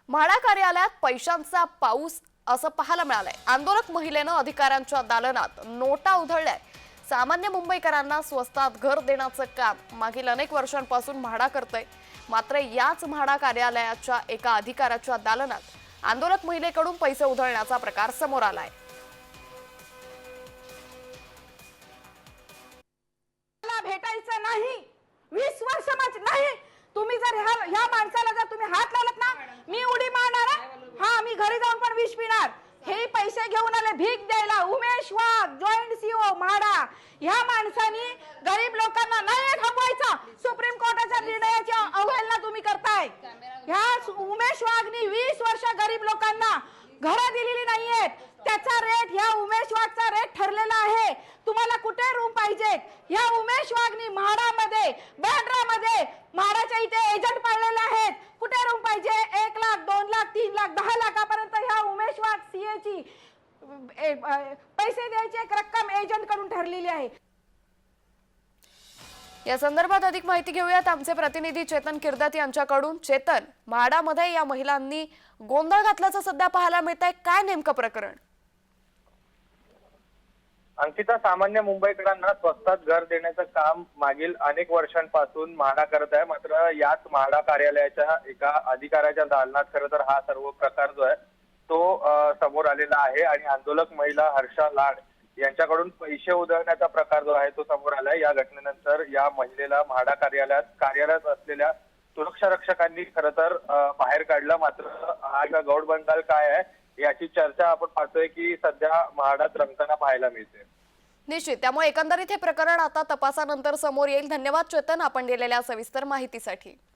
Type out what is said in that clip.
म्हाडा कार्यालयात पैशांचा पाऊस असं पाहायला मिळालंय। आंदोलक महिलेनं अधिकाऱ्यांच्या दालनात नोटा उधळल्याय। सामान्य मुंबईकरांना स्वस्तात घर देण्याचं काम मागील अनेक वर्षांपासून म्हाडा करतोय। मात्र याच म्हाडा कार्यालयाच्या एका अधिकाऱ्याच्या दालनात आंदोलक महिलेकडून पैसे उधळण्याचा प्रकार समोर आलाय। भेटायचं नाही 20 वर्ष माझ नाही। तुम्ही जर ह्या माणसाला जर तुम्ही हात लावलात ना, मी उडी मारणार। हा, मी घरी जाऊन पण विष पिणार। हे पैसे घेऊन आले भीक द्यायला। उमेश वाघ, जॉईंट सीओ म्हाडा। ह्या माणसानी गरीब लोकांना नाही थांबवायचं। सुप्रीम कोर्टाच्या निर्णयाची अवहेलना तुम्ही करताय। ह्या उमेश वाघनी 20 वर्ष गरीब लोकांना घरं दिलेली नाहीयेत। त्याचा रेट ह्या उमेश वाघचा रेट ठरलेला आहे। तुम्हाला कुठे रूम पाहिजे? ह्या उमेश वाघनी म्हाडामध्ये, बँड्रामध्ये म्हाडाच्या इथे एजंट पाळलेले आहेत। कुठे रूम पाहिजे? 1 लाख, 2 लाख, 3 लाख, 10 लाखापर्यंत ह्या उमेश वाघ सीएची पैसे द्यायची एक रक्कम एजंट कडून ठरलेली आहे। या संदर्भात अधिक माहिती घेऊयात आमचे प्रतिनिधी चेतन किर्दत यांच्याकडून। चेतन, म्हाडामध्ये या महिलांनी गोंधळ घातल्याचं सध्या पाहायला मिळतंय, काय नेमकं प्रकरण? अंकिता, सामान्य मुंबईकरांना स्वस्तात घर देण्याचं काम मागील अनेक वर्षांपासून म्हाडा करत आहे। मात्र याच म्हाडा कार्यालयाच्या एका अधिकाऱ्याच्या दालनात खरं तर हा सर्व प्रकार जो आहे तो समोर आलेला आहे आणि आंदोलक महिला हर्षा लाड यांच्याकडून पैसे उधळण्याचा प्रकार जो आहे तो समोर आलाय। या घटनेनंतर या महिलेला म्हाडा कार्यालयात कार्यरत असलेल्या सुरक्षा रक्षकांनी खरं तर बाहेर काढलं। मात्र हा गौड बंगाल काय आहे याची चर्चा आपण पाहतोय की सध्या म्हाडात रंगताना पाहायला मिळते। निश्चित, त्यामुळे एकंदरीत हे प्रकरण आता तपासानंतर समोर येईल। धन्यवाद चेतन, आपण दिलेल्या सविस्तर माहितीसाठी।